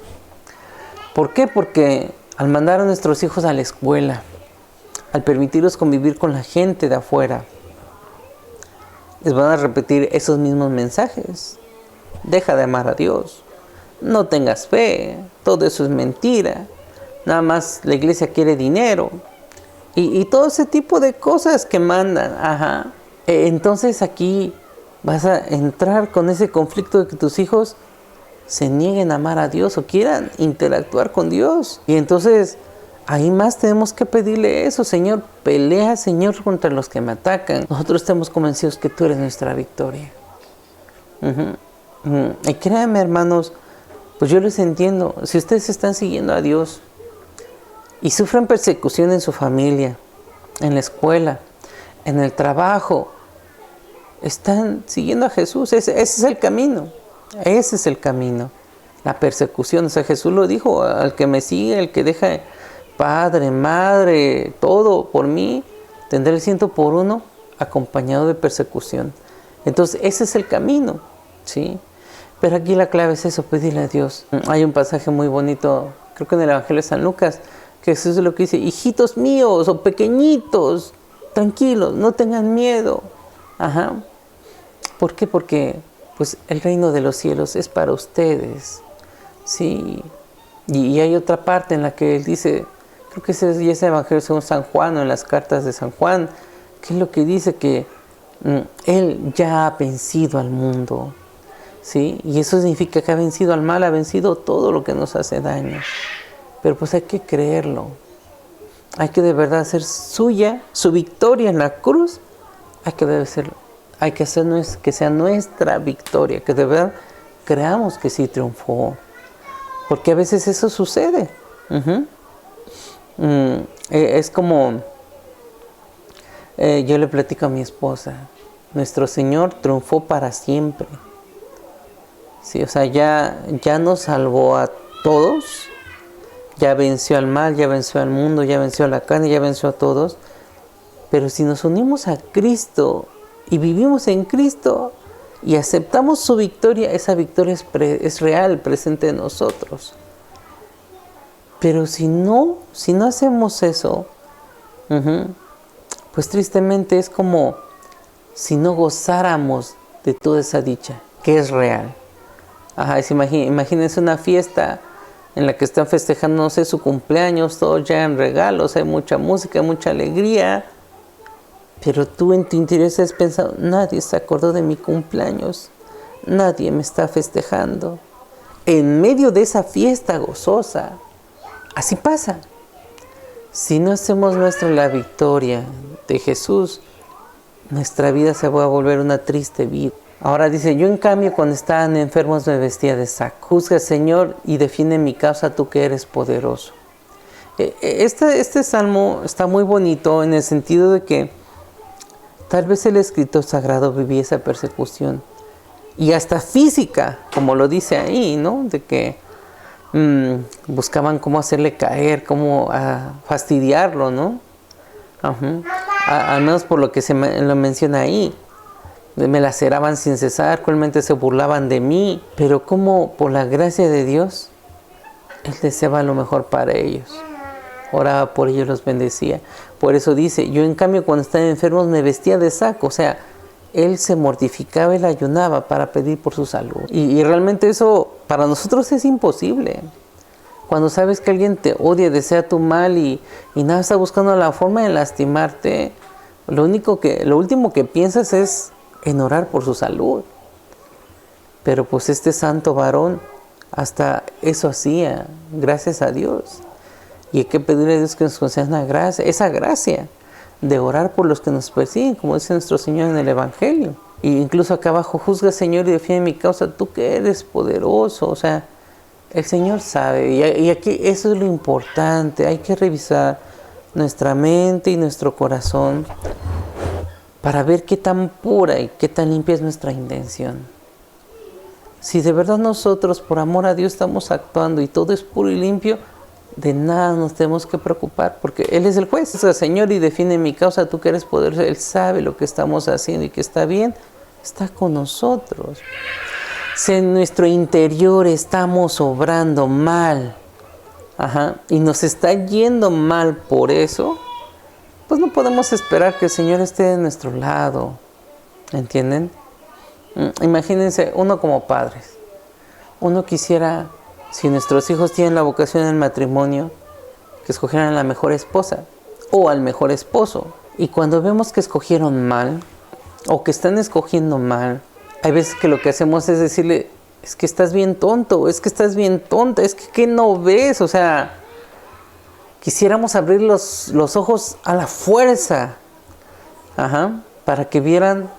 ¿Por qué? Porque al mandar a nuestros hijos a la escuela, al permitirlos convivir con la gente de afuera, les van a repetir esos mismos mensajes. Deja de amar a Dios. No tengas fe, todo eso es mentira, nada más la iglesia quiere dinero y todo ese tipo de cosas que mandan. Entonces aquí vas a entrar con ese conflicto de que tus hijos se nieguen a amar a Dios o quieran interactuar con Dios. Y entonces ahí más tenemos que pedirle eso: Señor, pelea, Señor, contra los que me atacan. Nosotros estamos convencidos que tú eres nuestra victoria. Y créanme, hermanos, pues yo les entiendo. Si ustedes están siguiendo a Dios y sufren persecución en su familia, en la escuela, en el trabajo, están siguiendo a Jesús. Ese es el camino. Ese es el camino. La persecución. O sea, Jesús lo dijo: al que me sigue, el que deja padre, madre, todo por mí, tendré el 100 por uno acompañado de persecución. Entonces ese es el camino, ¿sí? Pero aquí la clave es eso, pedirle a Dios. Hay un pasaje muy bonito, creo que en el Evangelio de San Lucas, que Jesús es lo que dice: hijitos míos o pequeñitos, tranquilos, no tengan miedo. Ajá. ¿Por qué? Porque pues el reino de los cielos es para ustedes, ¿sí? Y hay otra parte en la que él dice, creo que ese es el Evangelio según San Juan, o en las cartas de San Juan, que es lo que dice que él ya ha vencido al mundo, ¿sí? Y eso significa que ha vencido al mal, ha vencido todo lo que nos hace daño. Pero pues hay que creerlo. Hay que de verdad hacer suya su victoria en la cruz. Hay que hacer que sea nuestra victoria, que de verdad creamos que sí triunfó. Porque a veces eso sucede. Es como, yo le platico a mi esposa, nuestro Señor triunfó para siempre. Sí, o sea, ya nos salvó a todos, ya venció al mal, ya venció al mundo, ya venció a la carne, ya venció a todos. Pero si nos unimos a Cristo y vivimos en Cristo y aceptamos su victoria, esa victoria es real, presente en nosotros. Pero si no hacemos eso, pues tristemente es como si no gozáramos de toda esa dicha, que es real. Ajá, imagínense una fiesta en la que están festejando, no sé, su cumpleaños, todos llevan regalos, hay mucha música, mucha alegría, pero tú en tu interior estás pensando: nadie se acordó de mi cumpleaños, nadie me está festejando. En medio de esa fiesta gozosa, así pasa. Si no hacemos nuestra la victoria de Jesús, nuestra vida se va a volver una triste vida. Ahora dice: yo en cambio cuando estaban enfermos me vestía de saco. Juzga, Señor, y defiende mi causa, tú que eres poderoso. Este salmo está muy bonito en el sentido de que tal vez el escritor sagrado vivía esa persecución. Y hasta física, como lo dice ahí, ¿no? De que buscaban cómo hacerle caer, cómo fastidiarlo, ¿no? Al menos por lo que lo menciona ahí. Me laceraban sin cesar, cruelmente se burlaban de mí, pero como por la gracia de Dios, Él deseaba lo mejor para ellos. Oraba por ellos, los bendecía. Por eso dice: yo en cambio cuando estaba enfermo me vestía de saco. O sea, Él se mortificaba, Él ayunaba para pedir por su salud. Y realmente eso para nosotros es imposible. Cuando sabes que alguien te odia, desea tu mal y nada, está buscando la forma de lastimarte, lo último que piensas es en orar por su salud. Pero pues este santo varón hasta eso hacía, gracias a Dios. Y hay que pedirle a Dios que nos conceda esa gracia de orar por los que nos persiguen, como dice nuestro Señor en el Evangelio. Y incluso acá abajo: juzga, Señor, y defiende mi causa, tú que eres poderoso. O sea, el Señor sabe. Y aquí eso es lo importante. Hay que revisar nuestra mente y nuestro corazón para ver qué tan pura y qué tan limpia es nuestra intención. Si de verdad nosotros, por amor a Dios, estamos actuando y todo es puro y limpio, de nada nos tenemos que preocupar, porque Él es el juez. O sea, Señor, y defiende mi causa, tú que eres poderoso. Él sabe lo que estamos haciendo y que está bien, está con nosotros. Si en nuestro interior estamos obrando mal, y nos está yendo mal por eso, pues no podemos esperar que el Señor esté de nuestro lado. ¿Entienden? Imagínense, uno como padres. Uno quisiera, si nuestros hijos tienen la vocación del matrimonio, que escogieran a la mejor esposa o al mejor esposo. Y cuando vemos que escogieron mal o que están escogiendo mal, hay veces que lo que hacemos es decirle: es que estás bien tonto, es que estás bien tonta, es que ¿qué no ves? O sea, quisiéramos abrir los ojos a la fuerza, para que vieran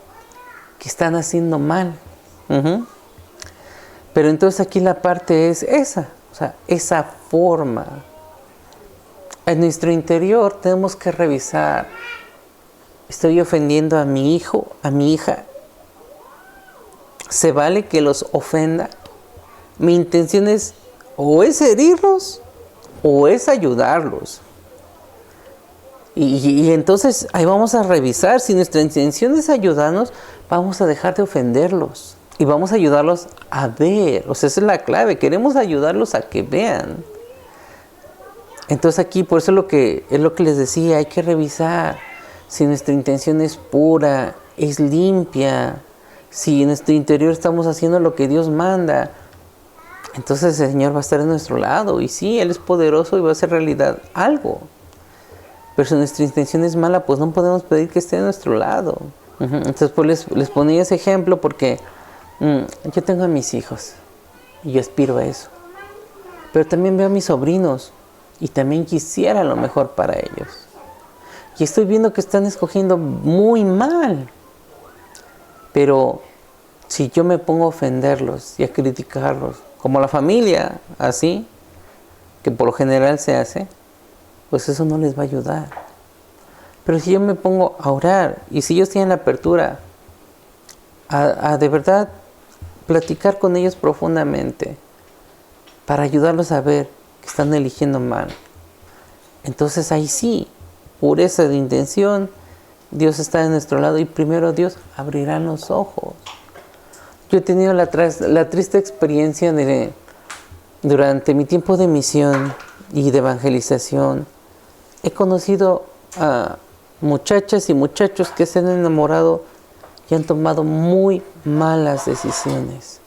que están haciendo mal. Pero entonces aquí la parte es esa, o sea, esa forma. En nuestro interior tenemos que revisar: ¿estoy ofendiendo a mi hijo, a mi hija? ¿Se vale que los ofenda? Mi intención es o herirlos o es ayudarlos. Y entonces ahí vamos a revisar. Si nuestra intención es ayudarnos, vamos a dejar de ofenderlos. Y vamos a ayudarlos a ver. O sea, esa es la clave. Queremos ayudarlos a que vean. Entonces aquí, por eso es lo que les decía, hay que revisar si nuestra intención es pura, es limpia, si en nuestro interior estamos haciendo lo que Dios manda. Entonces el Señor va a estar a nuestro lado. Y sí, Él es poderoso y va a hacer realidad algo. Pero si nuestra intención es mala, pues no podemos pedir que esté a nuestro lado. Entonces pues les ponía ese ejemplo porque yo tengo a mis hijos y yo aspiro a eso. Pero también veo a mis sobrinos y también quisiera lo mejor para ellos. Y estoy viendo que están escogiendo muy mal. Pero si yo me pongo a ofenderlos y a criticarlos, como la familia, así, que por lo general se hace, pues eso no les va a ayudar. Pero si yo me pongo a orar y si ellos tienen la apertura a de verdad platicar con ellos profundamente para ayudarlos a ver que están eligiendo mal, entonces ahí sí, pureza de intención, Dios está de nuestro lado y primero Dios abrirá los ojos. Yo he tenido la triste experiencia durante mi tiempo de misión y de evangelización, he conocido a muchachas y muchachos que se han enamorado y han tomado muy malas decisiones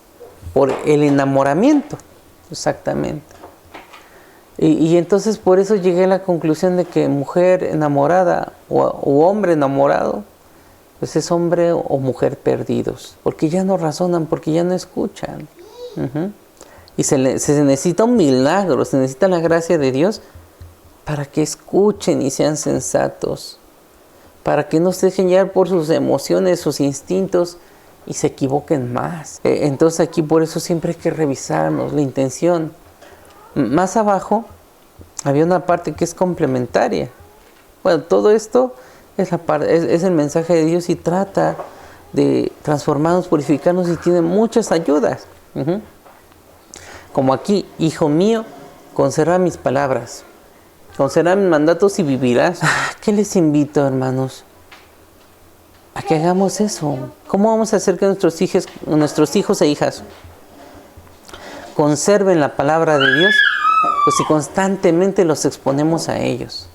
por el enamoramiento, exactamente. Y entonces por eso llegué a la conclusión de que mujer enamorada o hombre enamorado, pues es hombre o mujer perdidos, porque ya no razonan, porque ya no escuchan. Y se necesita un milagro, se necesita la gracia de Dios para que escuchen y sean sensatos, para que no se dejen llevar por sus emociones, sus instintos y se equivoquen más. Entonces aquí por eso siempre hay que revisarnos la intención. Más abajo había una parte que es complementaria. Bueno, todo esto es el mensaje de Dios y trata de transformarnos, purificarnos y tiene muchas ayudas. Como aquí, hijo mío, conserva mis palabras, conserva mis mandatos y vivirás. ¿Qué les invito, hermanos? A que hagamos eso. ¿Cómo vamos a hacer que nuestros hijos e hijas conserven la palabra de Dios? Pues si constantemente los exponemos a ellos,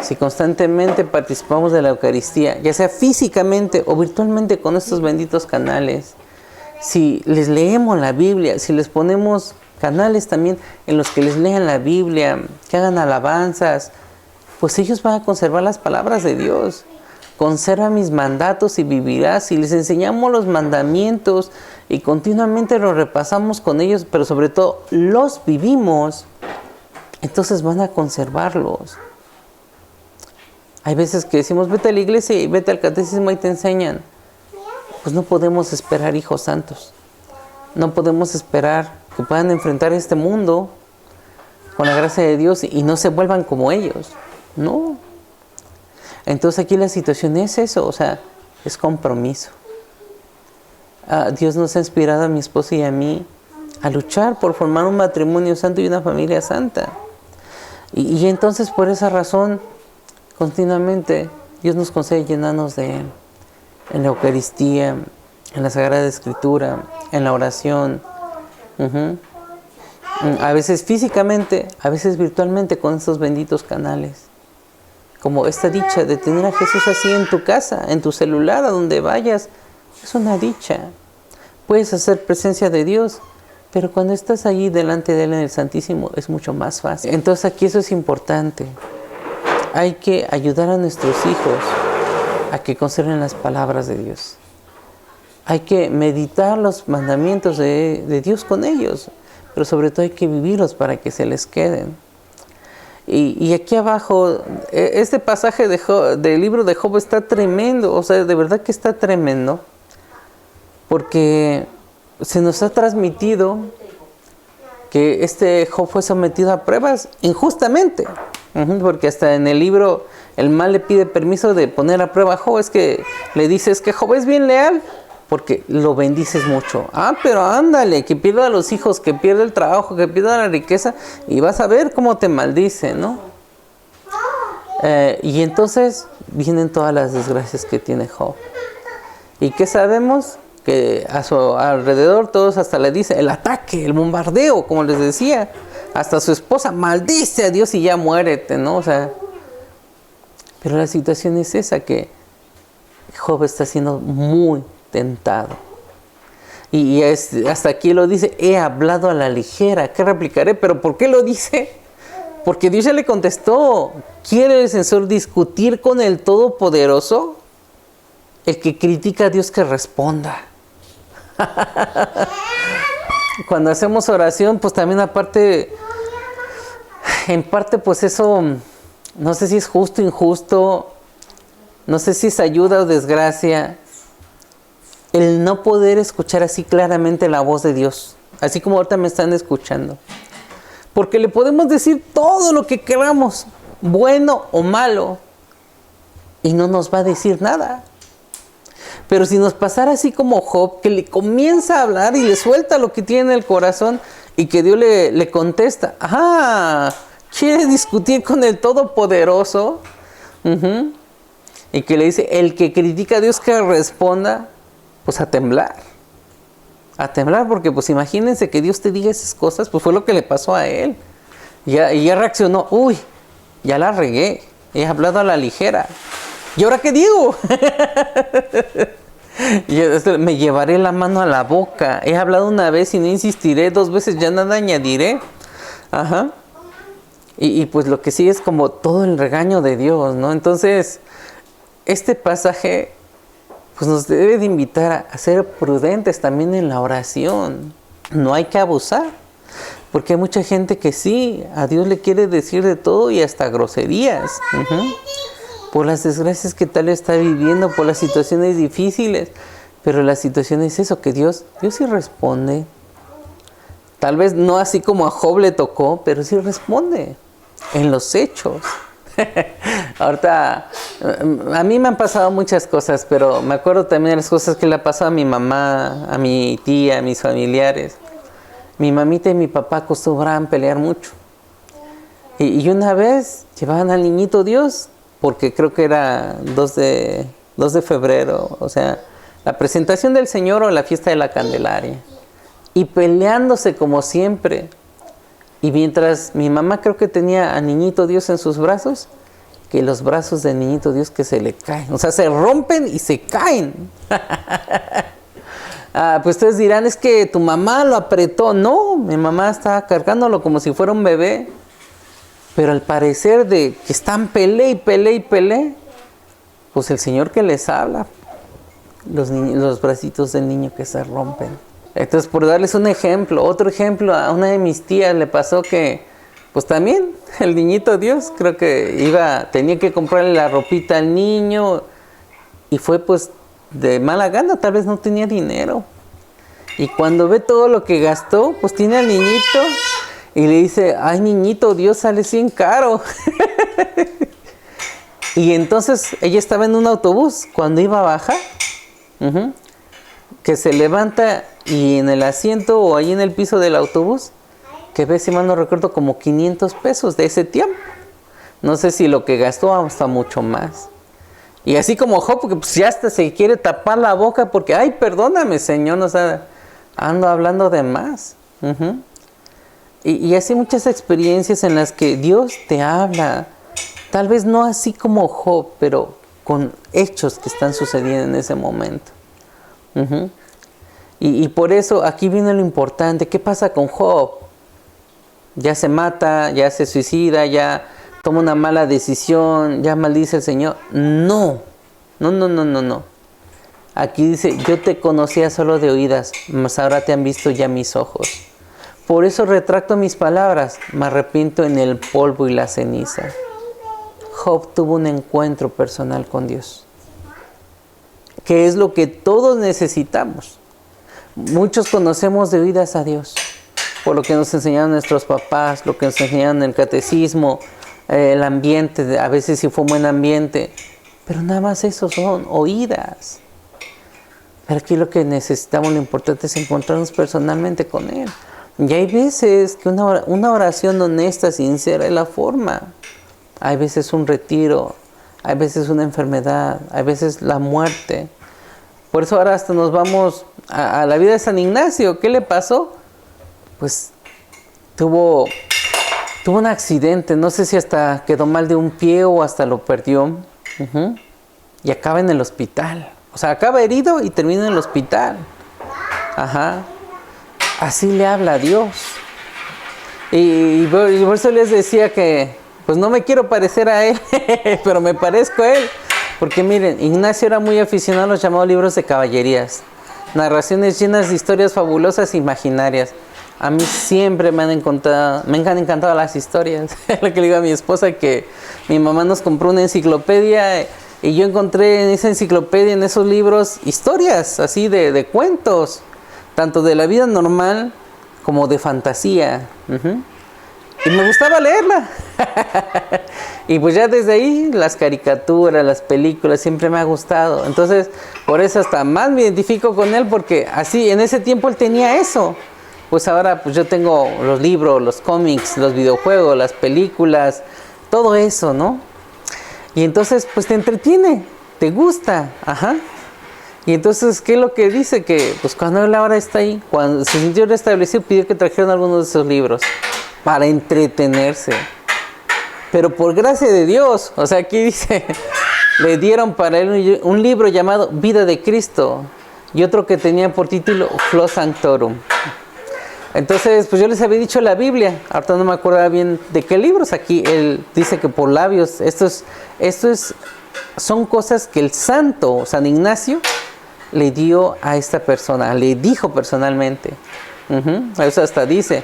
si constantemente participamos de la Eucaristía, ya sea físicamente o virtualmente con estos benditos canales, si les leemos la Biblia, si les ponemos canales también en los que les lean la Biblia, que hagan alabanzas, pues ellos van a conservar las palabras de Dios. Conserva mis mandatos y vivirás. Si les enseñamos los mandamientos y continuamente los repasamos con ellos, pero sobre todo los vivimos, entonces van a conservarlos. Hay veces que decimos, vete a la iglesia y vete al catecismo y te enseñan. Pues no podemos esperar hijos santos. No podemos esperar que puedan enfrentar este mundo con la gracia de Dios y no se vuelvan como ellos. No. Entonces aquí la situación es eso, o sea, es compromiso. Dios nos ha inspirado a mi esposa y a mí a luchar por formar un matrimonio santo y una familia santa. Y entonces por esa razón, continuamente, Dios nos concede llenarnos de Él. En la Eucaristía, en la Sagrada Escritura, en la oración. A veces físicamente, a veces virtualmente con estos benditos canales. Como esta dicha de tener a Jesús así en tu casa, en tu celular, a donde vayas. Es una dicha. Puedes hacer presencia de Dios, pero cuando estás allí delante de Él en el Santísimo es mucho más fácil. Entonces aquí eso es importante. Hay que ayudar a nuestros hijos a que conserven las palabras de Dios. Hay que meditar los mandamientos de Dios con ellos, pero sobre todo hay que vivirlos para que se les queden. Y aquí abajo, este pasaje del libro de Job está tremendo, o sea, de verdad que está tremendo, porque se nos ha transmitido que este Job fue sometido a pruebas injustamente, porque hasta en el libro el mal le pide permiso de poner a prueba a Job, es que le dice, es que Job es bien leal, porque lo bendices mucho. Pero ándale, que pierda a los hijos, que pierda el trabajo, que pierda la riqueza, y vas a ver cómo te maldice, ¿no? Y entonces vienen todas las desgracias que tiene Job. ¿Y qué sabemos? Que a su alrededor todos hasta le dicen el ataque, el bombardeo, como les decía. Hasta su esposa maldice a Dios y ya muérete, ¿no? O sea, pero la situación es esa, que Job está siendo muy tentado. Y hasta aquí lo dice, he hablado a la ligera. ¿Qué replicaré? ¿Pero por qué lo dice? Porque Dios ya le contestó. ¿Quiere el censor discutir con el Todopoderoso? El que critica a Dios que responda. Cuando hacemos oración, pues también aparte, en parte pues eso, no sé si es justo o injusto, no sé si es ayuda o desgracia, el no poder escuchar así claramente la voz de Dios, así como ahorita me están escuchando. Porque le podemos decir todo lo que queramos, bueno o malo, y no nos va a decir nada. Pero si nos pasara así como Job, que le comienza a hablar y le suelta lo que tiene en el corazón y que Dios le contesta, quiere discutir con el Todopoderoso, y que le dice, el que critica a Dios que responda, pues a temblar. A temblar, porque pues imagínense que Dios te diga esas cosas, pues fue lo que le pasó a él. Y ya reaccionó, uy, ya la regué, he hablado a la ligera. ¿Y ahora qué digo? Me llevaré la mano a la boca. He hablado una vez y no insistiré, 2 veces ya nada añadiré. Y pues lo que sí es como todo el regaño de Dios, ¿no? Entonces, este pasaje pues nos debe de invitar a ser prudentes también en la oración. No hay que abusar, porque hay mucha gente que sí, a Dios le quiere decir de todo y hasta groserías. Por las desgracias que tal está viviendo, por las situaciones difíciles. Pero la situación es eso, que Dios sí responde. Tal vez no así como a Job le tocó, pero sí responde en los hechos. Ahorita, a mí me han pasado muchas cosas, pero me acuerdo también de las cosas que le ha pasado a mi mamá, a mi tía, a mis familiares. Mi mamita y mi papá acostumbraban pelear mucho. Y una vez llevaban al niñito Dios, porque creo que era 2 de febrero, o sea, la presentación del Señor o la fiesta de la Candelaria. Y peleándose como siempre. Y mientras mi mamá creo que tenía a niñito Dios en sus brazos, que los brazos del niñito Dios que se le caen. O sea, se rompen y se caen. Pues ustedes dirán, es que tu mamá lo apretó. No, mi mamá estaba cargándolo como si fuera un bebé. Pero al parecer de que están pelea, pues el Señor que les habla, los bracitos del niño que se rompen. Entonces, por darles un ejemplo, otro ejemplo, a una de mis tías le pasó que, pues también, el niñito Dios, creo que tenía que comprarle la ropita al niño, y fue pues de mala gana, tal vez no tenía dinero. Y cuando ve todo lo que gastó, pues tiene al niñito, y le dice, ay niñito, Dios sale 100 caro. Y entonces ella estaba en un autobús, cuando iba a bajar, que se levanta y en el asiento o ahí en el piso del autobús, que ve, si mal no recuerdo, como 500 pesos de ese tiempo. No sé si lo que gastó hasta mucho más. Y así como Job, porque pues ya hasta se quiere tapar la boca porque, ay, perdóname, Señor, no, o sea, ando hablando de más. Y así muchas experiencias en las que Dios te habla, tal vez no así como Job, pero con hechos que están sucediendo en ese momento. Y por eso aquí viene lo importante. ¿Qué pasa con Job? Ya se mata, ya se suicida, ya toma una mala decisión, ya maldice al Señor. No. Aquí dice, yo te conocía solo de oídas, mas ahora te han visto ya mis ojos. Por eso retracto mis palabras, me arrepiento en el polvo y la ceniza. Job tuvo un encuentro personal con Dios, que es lo que todos necesitamos. Muchos conocemos de oídas a Dios, por lo que nos enseñaron nuestros papás, lo que nos enseñaron en el catecismo, el ambiente, a veces si fue un buen ambiente, pero nada más eso son oídas. Pero aquí lo que necesitamos, lo importante es encontrarnos personalmente con Él. Y hay veces que una oración honesta, sincera, es la forma. hay veces un retiro, hay veces una enfermedad, hay veces la muerte. Por eso ahora hasta nos vamos a la vida de San Ignacio. ¿Qué le pasó? Pues tuvo un accidente, no sé si hasta quedó mal de un pie o hasta lo perdió. Y acaba en el hospital. O sea, acaba herido y termina en el hospital. Así le habla a Dios. Y por eso les decía que, pues no me quiero parecer a él, pero me parezco a él. Porque miren, Ignacio era muy aficionado a los llamados libros de caballerías. Narraciones llenas de historias fabulosas e imaginarias. A mí siempre me han encantado las historias. Es lo que le digo a mi esposa, que mi mamá nos compró una enciclopedia y yo encontré en esa enciclopedia, en esos libros, historias así de cuentos, tanto de la vida normal como de fantasía. Y me gustaba leerla. Y pues ya desde ahí las caricaturas, las películas, siempre me ha gustado. Entonces, por eso hasta más me identifico con él, porque así, en ese tiempo él tenía eso. Pues ahora pues yo tengo los libros, los cómics, los videojuegos, las películas, todo eso, ¿no? Y entonces pues te entretiene, te gusta, Y entonces, ¿qué es lo que dice? Que pues cuando él ahora está ahí, cuando se sintió restablecido, pidió que trajeran algunos de esos libros para entretenerse. Pero por gracia de Dios, o sea, aquí dice, le dieron para él un libro llamado Vida de Cristo y otro que tenía por título Flo Sanctorum. Entonces, pues yo les había dicho la Biblia, ahorita no me acuerdo bien de qué libros. Aquí él dice que por labios, son cosas que el santo San Ignacio le dio a esta persona, le dijo personalmente. Eso hasta dice,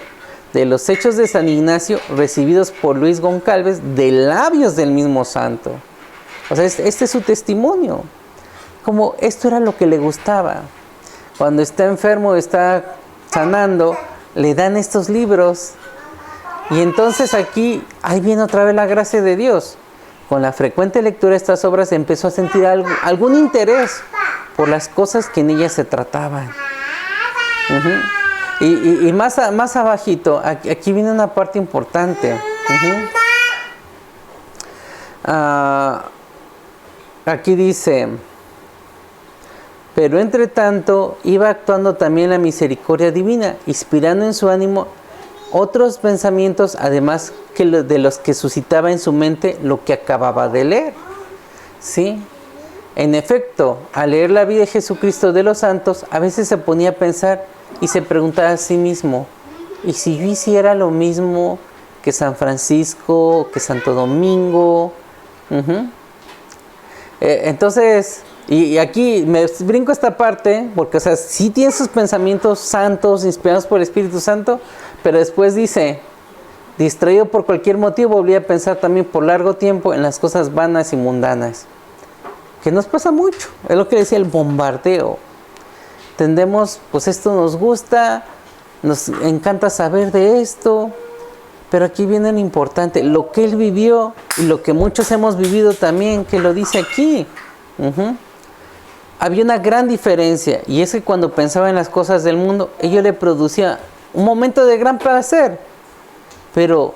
de los hechos de San Ignacio recibidos por Luis Goncalves de labios del mismo santo. O sea, este es su testimonio. Como esto era lo que le gustaba. Cuando está enfermo, está sanando, le dan estos libros. Y entonces aquí, ahí viene otra vez la gracia de Dios. Con la frecuente lectura de estas obras empezó a sentir algún interés por las cosas que en ellas se trataban. Y más abajito, aquí viene una parte importante. Aquí dice, pero entre tanto iba actuando también la misericordia divina, inspirando en su ánimo otros pensamientos, además que de los que suscitaba en su mente lo que acababa de leer. ¿Sí? En efecto, al leer la vida de Jesucristo de los santos, a veces se ponía a pensar y se preguntaba a sí mismo, ¿y si yo hiciera lo mismo que San Francisco, que Santo Domingo? Entonces, y aquí me brinco esta parte, porque o sea, sí tiene sus pensamientos santos, inspirados por el Espíritu Santo, pero después dice, distraído por cualquier motivo, volví a pensar también por largo tiempo en las cosas vanas y mundanas. Que nos pasa mucho, es lo que decía el bombardeo. Tendemos, pues esto nos gusta, nos encanta saber de esto, pero aquí viene lo importante, lo que él vivió y lo que muchos hemos vivido también, que lo dice aquí. Había una gran diferencia, y es que cuando pensaba en las cosas del mundo, ello le producía un momento de gran placer, pero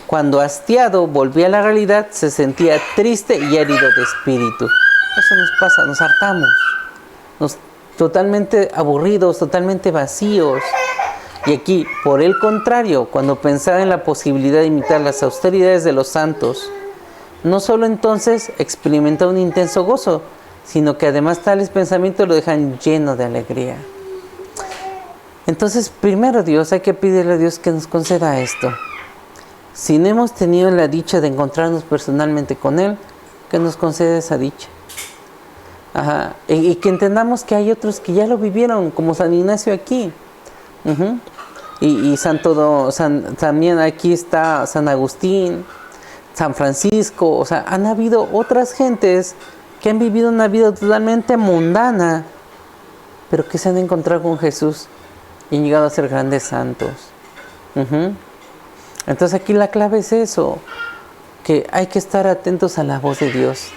cuando hastiado volvía a la realidad, se sentía triste y herido de espíritu. Eso nos pasa, nos hartamos, totalmente aburridos, totalmente vacíos. Y aquí, por el contrario, cuando pensaba en la posibilidad de imitar las austeridades de los santos, no solo entonces experimenta un intenso gozo, sino que además tales pensamientos lo dejan lleno de alegría. Entonces, primero Dios, hay que pedirle a Dios que nos conceda esto. Si no hemos tenido la dicha de encontrarnos personalmente con Él, que nos conceda esa dicha. Y que entendamos que hay otros que ya lo vivieron, como San Ignacio aquí. Y también aquí está San Agustín, San Francisco. O sea, han habido otras gentes que han vivido una vida totalmente mundana, pero que se han encontrado con Jesús y han llegado a ser grandes santos. Entonces aquí la clave es eso, que hay que estar atentos a la voz de Dios.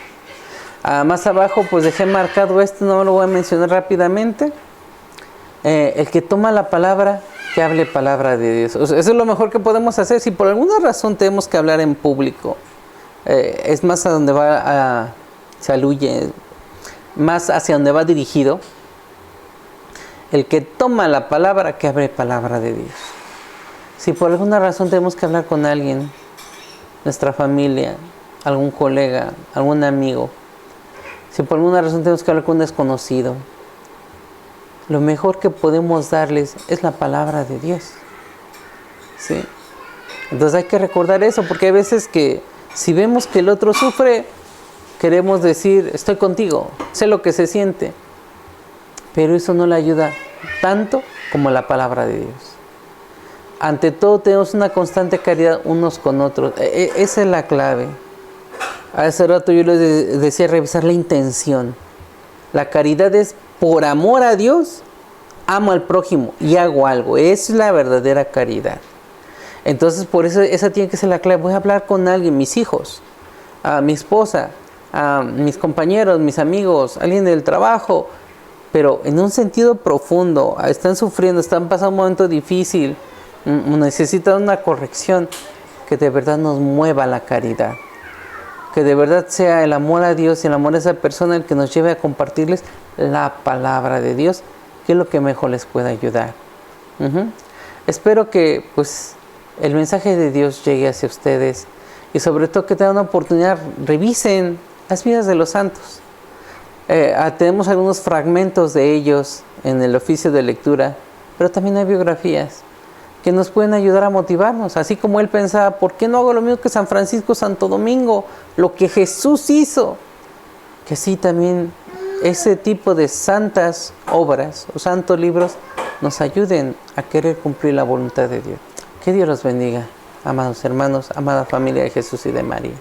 Más abajo pues dejé marcado esto, no lo voy a mencionar rápidamente. El que toma la palabra, que hable palabra de Dios. O sea, eso es lo mejor que podemos hacer. Si por alguna razón tenemos que hablar en público, es más a donde va, se aluye, más hacia donde va dirigido el que toma la palabra que abre palabra de Dios. Si por alguna razón tenemos que hablar con alguien, nuestra familia, algún colega, algún amigo, si por alguna razón tenemos que hablar con un desconocido, lo mejor que podemos darles es la palabra de Dios. ¿Sí? Entonces hay que recordar eso, porque hay veces que si vemos que el otro sufre, queremos decir, estoy contigo, sé lo que se siente. Pero eso no le ayuda tanto como la palabra de Dios. Ante todo tenemos una constante caridad unos con otros. Esa es la clave. Hace rato yo les decía revisar la intención. La caridad es por amor a Dios, amo al prójimo y hago algo. Esa es la verdadera caridad. Entonces por eso esa tiene que ser la clave. Voy a hablar con alguien, mis hijos, a mi esposa, a mis compañeros, mis amigos, alguien del trabajo, pero en un sentido profundo. Están sufriendo, están pasando un momento difícil, necesitan una corrección, que de verdad nos mueva la caridad, que de verdad sea el amor a Dios y el amor a esa persona el que nos lleve a compartirles la palabra de Dios, que es lo que mejor les pueda ayudar. Espero que pues el mensaje de Dios llegue hacia ustedes y sobre todo que tengan una oportunidad, revisen las vidas de los santos. Tenemos algunos fragmentos de ellos en el oficio de lectura, pero también hay biografías que nos pueden ayudar a motivarnos, así como él pensaba, ¿por qué no hago lo mismo que San Francisco, Santo Domingo? Lo que Jesús hizo. Que sí, también ese tipo de santas obras o santos libros nos ayuden a querer cumplir la voluntad de Dios. Que Dios los bendiga, amados hermanos, amada familia de Jesús y de María.